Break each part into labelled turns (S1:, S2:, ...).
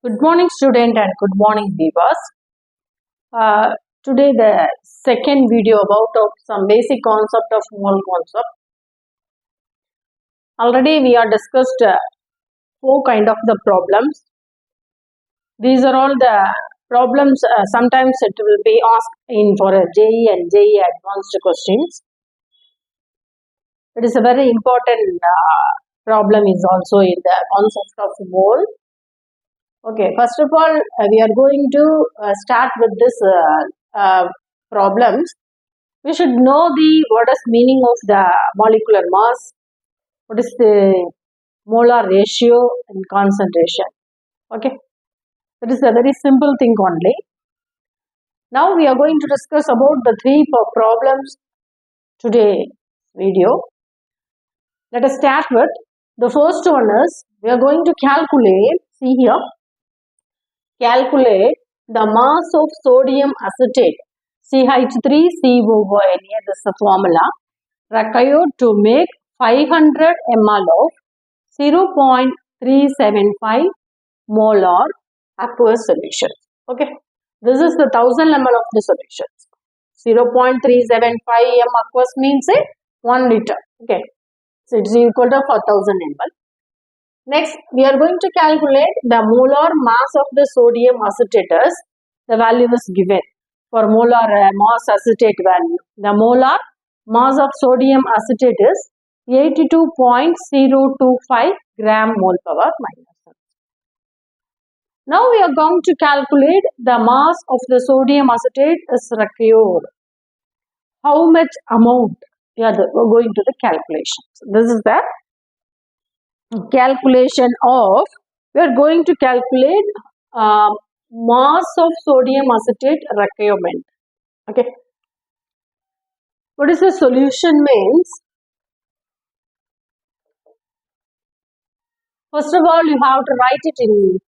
S1: Good morning, student, and good morning, viewers. Today, the second video about some basic concept of mole concept. Already, we are discussed four kind of the problems. These are all the problems. Sometimes it will be asked in for a JE and JE advanced questions. It is a very important problem. Is also in the concept of mole. Okay, first of all, we are going to start with this problems. We should know what is meaning of the molecular mass, what is the molar ratio and concentration. Okay, that is a very simple thing only. Now we are going to discuss about the three problems today video. Let us start with the first one is we are going to calculate. See here. Calculate the mass of sodium acetate CH3COONA. This is the formula required to make 500 ml of 0.375 molar aqueous solution. Okay, this is the 1000 ml of the solution. 0.375 m aqueous means 1 liter. Okay, so it is equal to 4000 ml. Next, we are going to calculate the molar mass of the sodium acetate. The value is given for molar mass acetate value. The molar mass of sodium acetate is 82.025 gram mole power minus. Now we are going to calculate the mass of the sodium acetate is required. How much amount? We are going to the calculations. This is the calculation of, we are going to calculate mass of sodium acetate requirement. Okay, what is the solution means? First of all, you have to write it in,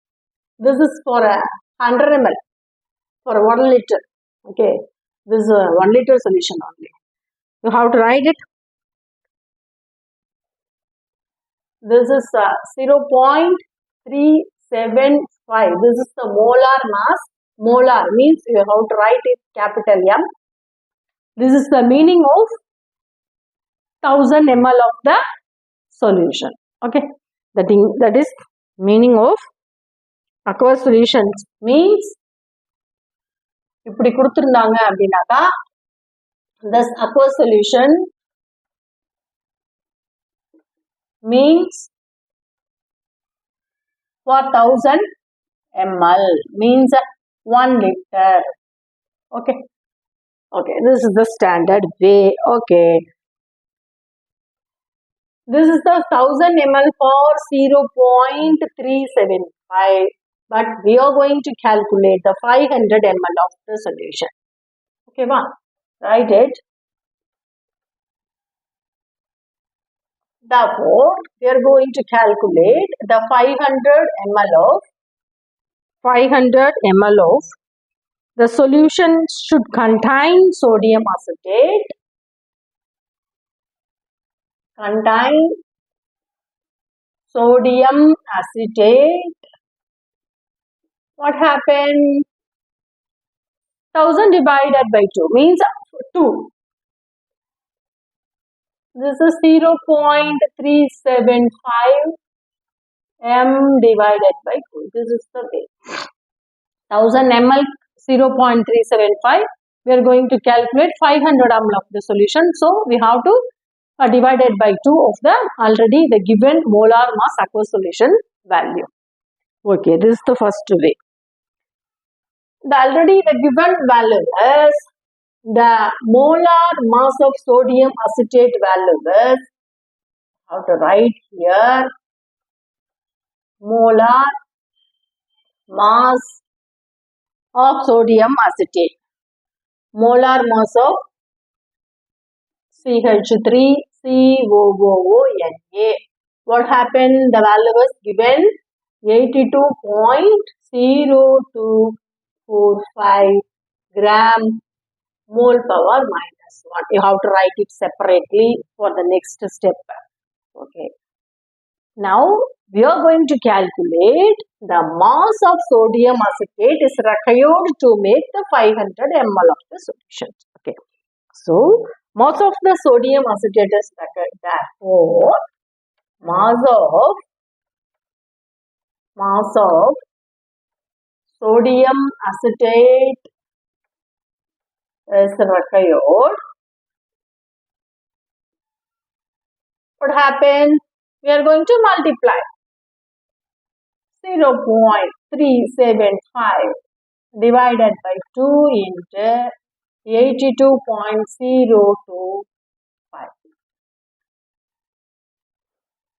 S1: this is for a 100 ml for 1 liter. Okay, this is a 1 liter solution only. You have to write it. This is 0.375. This is the molar mass. Molar means you have to write it capital M. This is the meaning of 1000 ml of the solution. Okay, that is meaning of aqueous solutions means இப்படி கொடுத்திருந்தாங்க அப்படினாக்கா this aqueous solution means for 1000 ml means 1 liter. Okay, this is the standard way. Okay, this is the 1000 ml for 0.375, but we are going to calculate the 500 ml of the solution. Okay, write it. Therefore, we are going to calculate the 500 ml of the solution should contain sodium acetate. Contain sodium acetate. What happened? 1000 divided by 2 means 2. This is 0.375 m divided by 2. This is the way. 1000 ml 0.375. We are going to calculate 500 ml of the solution. So we have to divide it by 2 of the already the given molar mass aqueous solution value. Okay, this is the first way. Already the given value is the molar mass of sodium acetate value is, how to write here, molar mass of sodium acetate. Molar mass of CH3COONA. What happened? The value was given 82.0245 gram mole power minus 1. You have to write it separately for the next step. Okay. Now we are going to calculate the mass of sodium acetate is required to make the 500 ml of the solution. Okay. So, mass of the sodium acetate is required. Therefore, mass of sodium acetate is required. What happens? We are going to multiply 0.375 divided by 2 into 82.025.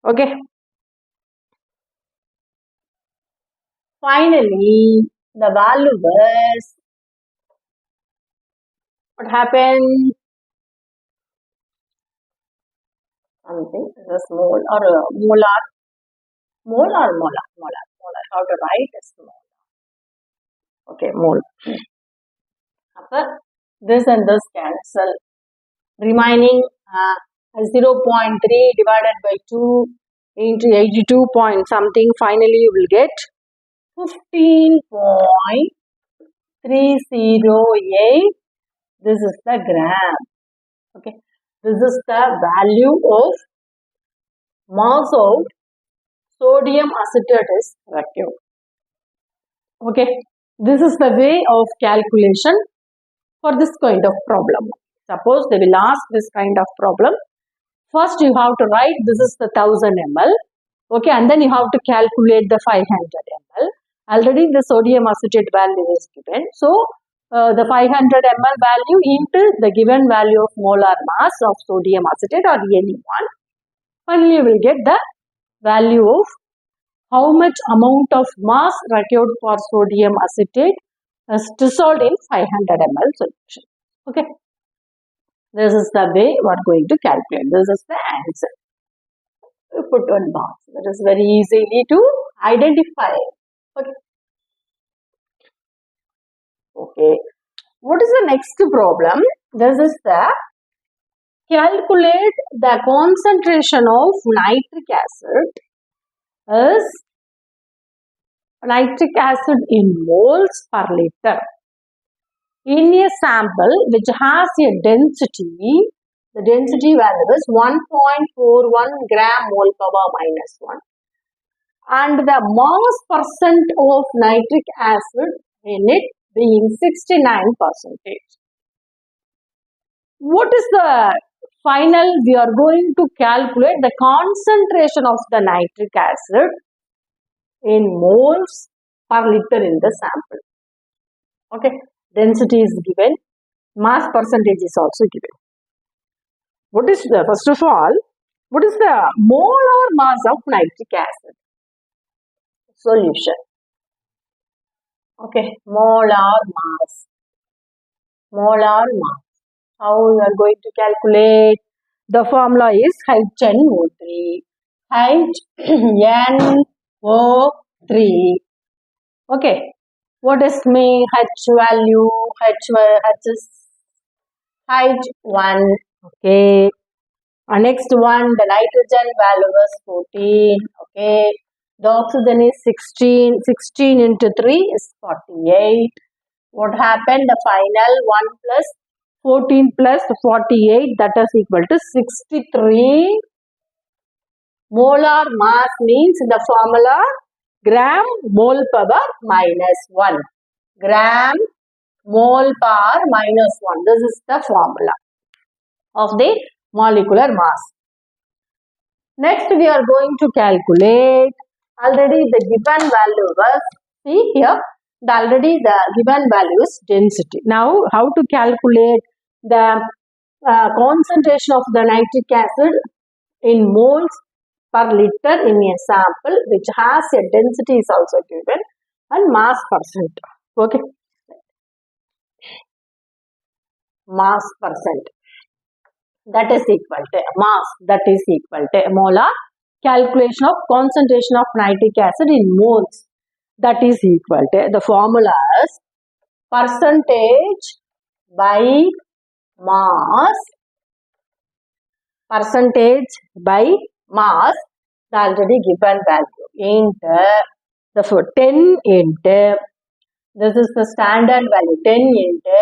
S1: Okay. Finally, the value is, what happened? Something is mole or molar. Molar. How to write is mole. Okay, mole. After this and this cancel. Remaining 0.3 divided by 2 into 82 point something. Finally, you will get 15.308. This is the gram. Okay. This is the value of mass of sodium acetate is required. Okay. This is the way of calculation for this kind of problem. Suppose they will ask this kind of problem. First you have to write this is the 1000 ml. Okay. And then you have to calculate the 500 ml. Already the sodium acetate value is given. So, the 500 ml value into the given value of molar mass of sodium acetate or any one. Finally, you will get the value of how much amount of mass required for sodium acetate is dissolved in 500 ml solution. Okay. This is the way we are going to calculate. This is the answer. We put one box. That is very easily to identify. Okay. Okay. What is the next problem? This is the calculate the concentration of nitric acid in moles per liter in a sample which has a density. The density value is 1.41 gram mole power minus 1 and the mass percent of nitric acid in it being 69%. What is the final? We are going to calculate the concentration of the nitric acid in moles per liter in the sample. Okay, density is given, mass percentage is also given. What is the, first of all, what is the molar mass of nitric acid? Solution. Okay, molar mass. How we are going to calculate? The formula is HNO3. HNO3. Okay. What is mean? H value? H is H1. Okay. Next one, the nitrogen value is 14. Okay. The oxygen is 16. 16 into 3 is 48. What happened? The final 1 plus 14 plus 48, that is equal to 63. Molar mass means the formula gram mole power minus 1. Gram mole power minus 1. This is the formula of the molecular mass. Next we are going to calculate. Already the given value was, see here, already the given value is density. Now how to calculate the concentration of the nitric acid in moles per liter in a sample which has a density is also given and mass percent. Okay. Mass percent. That is equal to mass. That is equal to molar. Calculation of concentration of nitric acid in moles. That is equal to, the formula is percentage by mass. Percentage by mass the already given value into the 10 into, this is the standard value, 10 into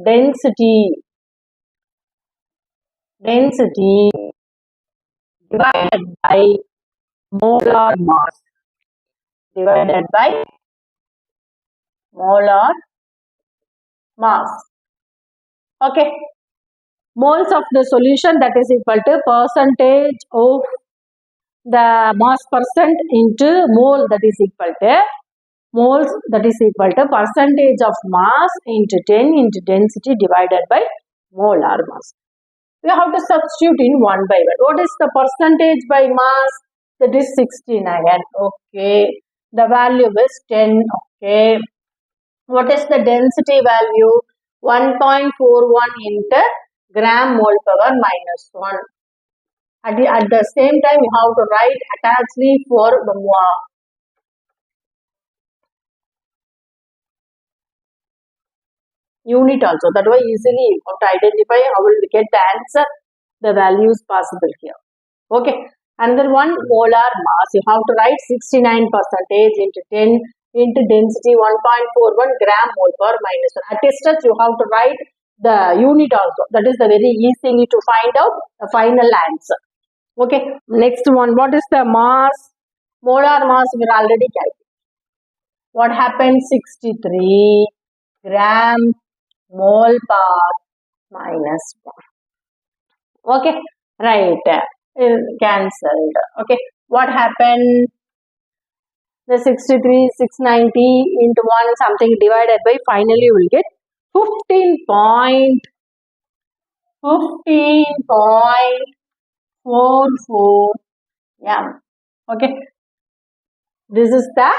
S1: density divided by molar mass, divided by molar mass. Okay, moles of the solution, that is equal to percentage of the mass percent into mole, that is equal to moles, that is equal to percentage of mass into 10 into density divided by molar mass. We have to substitute in one by one. What is the percentage by mass? That is 69. Okay. The value is 10. Okay. What is the density value? 1.41 into gram mole power minus 1. At the same time, you have to write attachly for the unit also. That way easily you have to identify how will we get the answer, the values possible here. Okay. Another one, molar mass. You have to write 69% into 10 into density 1.41 gram mole per minus 1. At this step you have to write the unit also. That is the very easily to find out the final answer. Okay. Next one, what is the mass? Molar mass we are already calculated. What happened? 63 gram mole per minus 1. Okay. Right. Cancelled. Okay. What happened? The 63, 690 into 1 something divided by, finally you will get 15.44 m. Okay. This is the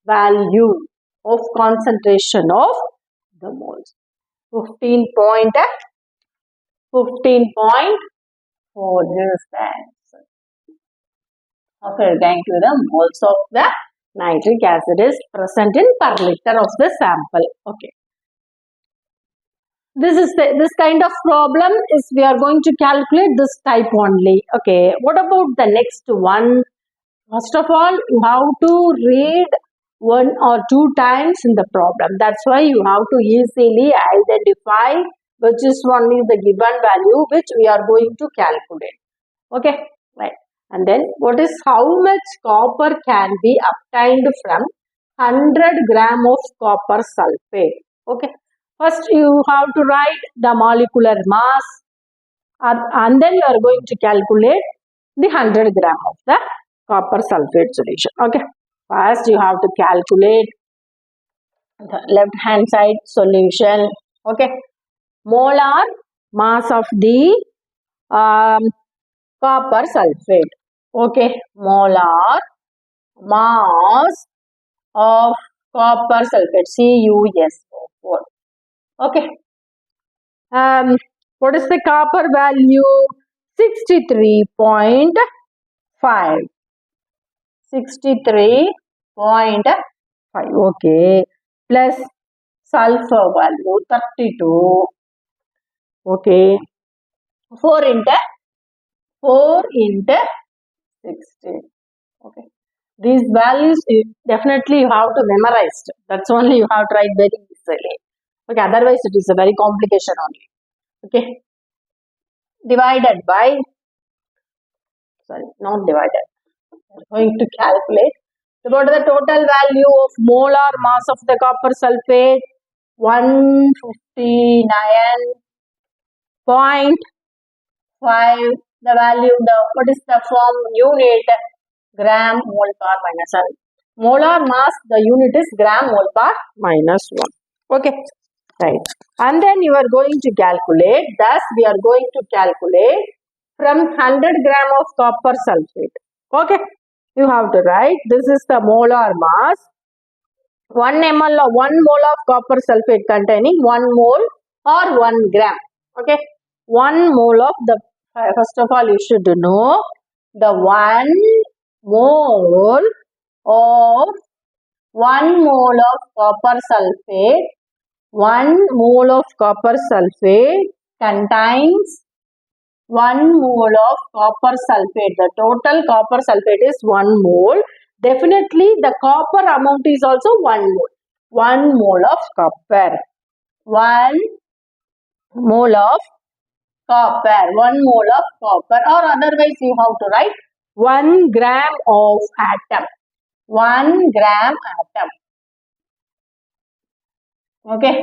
S1: value of concentration of the moles. 15.4. This is the answer. Okay, going to the moles of the nitric acid is present in per liter of the sample. Okay. This kind of problem is we are going to calculate this type only. Okay. What about the next one? First of all, you have to read 1 or 2 times in the problem. That's why you have to easily identify which is only the given value which we are going to calculate. Okay. Right. And then what is how much copper can be obtained from 100 gram of copper sulfate? Okay. First you have to write the molecular mass and then you are going to calculate the 100 gram of the copper sulfate solution. Okay. First you have to calculate the left hand side solution. Okay. Molar mass of the copper sulfate. Okay. Molar mass of copper sulfate, CuSO4. Okay. What is the copper value? 63.5. 63.5. Okay. Plus sulfur value 32. Okay. 4 into 60. Okay. These values definitely you have to memorize. That's only you have to write very easily. Okay. Otherwise it is a very complication only. Okay. Divided by, sorry, not divided. We are going to calculate. So what is the total value of molar mass of the copper sulfate? 159.5. The value, what is the form unit? Gram mole per minus 1. Molar mass, the unit is gram mole per minus 1. Okay. Right. And then you are going to calculate, thus we are going to calculate from 100 gram of copper sulfate. Okay. You have to write, this is the molar mass. 1 ml or 1 mole of copper sulfate containing 1 mole or 1 gram. Okay. 1 mole of the, first of all you should know the 1 mole of copper sulfate. 1 mole of copper sulfate contains 1 mole of copper sulfate. The total copper sulfate is 1 mole. Definitely the copper amount is also 1 mole. 1 mole of copper. 1 mole of copper. 1 mole of copper, or otherwise you have to write 1 gram of atom. 1 gram atom. Okay.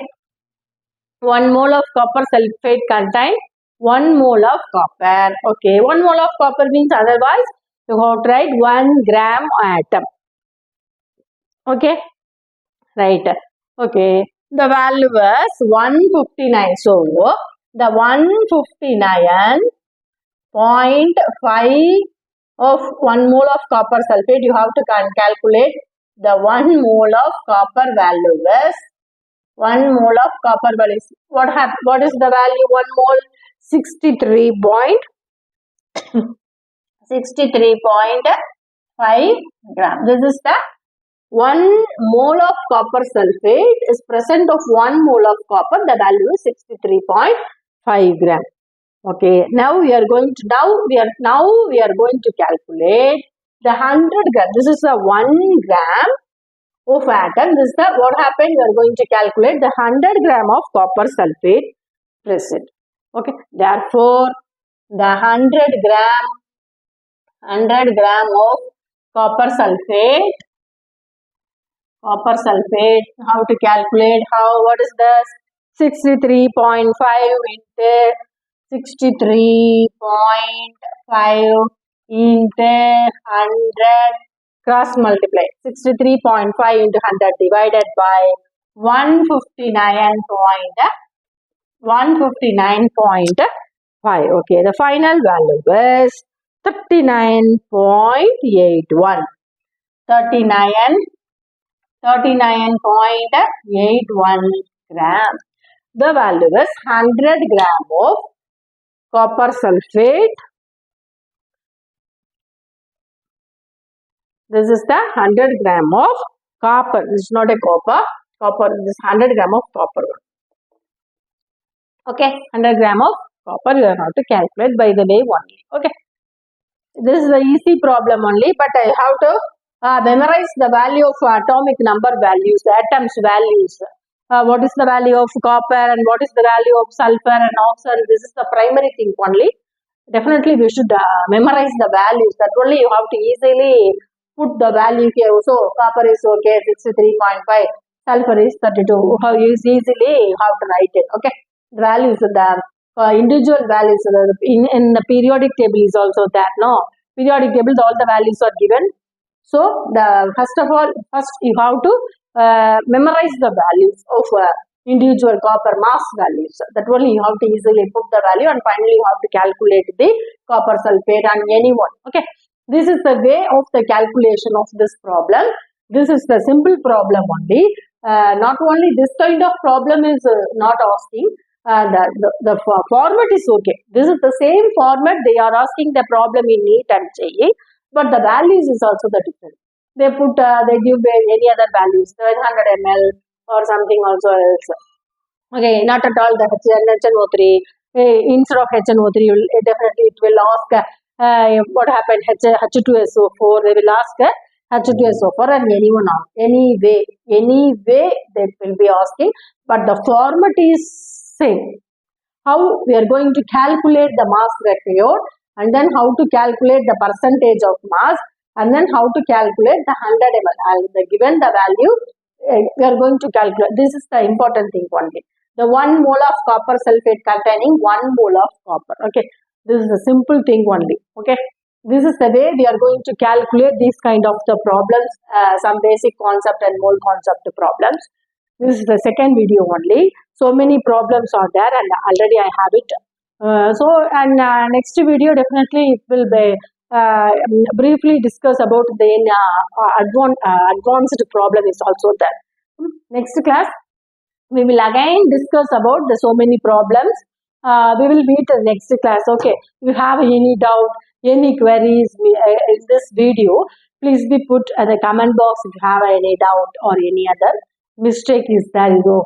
S1: 1 mole of copper sulfate contain 1 mole of copper. Okay. 1 mole of copper means otherwise you have to write 1 gram atom. Okay. Right. Okay. The value is 159. So, the 159.5 of 1 mole of copper sulfate, you have to calculate the 1 mole of copper value is 1 mole of copper value. What is the value? 1 mole 63.5 gram. This is the 1 mole of copper sulfate is present of 1 mole of copper. The value is 63.5 gram. Okay. Now we are going to calculate the 100 gram. This is the 1 gram of atom. This is the what happened. We are going to calculate the 100 gram of copper sulfate present. Okay. Therefore, the 100 gram of copper sulfate. How to calculate? What is this? 63.5 into 63.5 into 100 cross multiply. 63.5 into 100 divided by 159.5. Okay, the final value is 39.81. 39.81 gram. The value is 100 gram of copper sulfate. This is the 100 gram of copper. This is not a copper. This is 100 gram of copper. Okay, 100 gram of copper you have to calculate by the way only. Okay, this is the easy problem only, but I have to memorize the value of atomic number values, the atoms values. What is the value of copper and what is the value of sulfur and oxygen? This is the primary thing only. Definitely we should memorize the values. That only you have to easily put the value here. So copper is okay, 63.5. Sulfur is 32. How easily you have to write it. Okay, the values of the individual values in the periodic table is also that. No, periodic table all the values are given. So first you have to memorize the values of individual copper mass values. That only you have to easily put the value, and finally you have to calculate the copper sulfate on any one. Okay, this is the way of the calculation of this problem. This is the simple problem only. Not only this kind of problem is not asking. The format is okay. This is the same format they are asking the problem in NEET and JEE, but the values is also the different. They put they give any other values, 100 ml or something also else. Okay, not at all the HNO3. Instead of HNO3, definitely it will ask what happened H2SO4. They will ask H2SO4 and any way they will be asking, but the format is same. How we are going to calculate the mass required, and then how to calculate the percentage of mass, and then how to calculate the 100 ml. Given the value, we are going to calculate. This is the important thing only. The 1 mole of copper sulfate containing 1 mole of copper. Okay, this is a simple thing only. Okay, this is the way we are going to calculate these kind of the problems, some basic concept and mole concept problems. This is the second video only. So many problems are there, and already I have it. Next video definitely it will be briefly discuss about the advanced problem is also there. Next class we will again discuss about the so many problems. We will meet the next class. Okay, if you have any doubt, any queries in this video, please be put in the comment box if you have any doubt or any other mistake is there, you know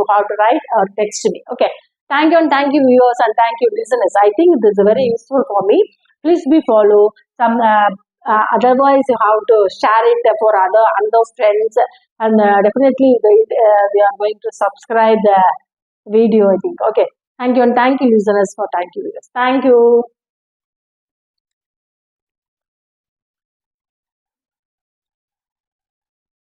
S1: how to write or text me. Okay, Thank you and thank you viewers and thank you listeners. I think this is very useful for me. Please be follow some. Otherwise, you have to share it for other friends, and definitely we are going to subscribe the video. I think. Okay. Thank you and thank you listeners for thank you viewers. Thank you.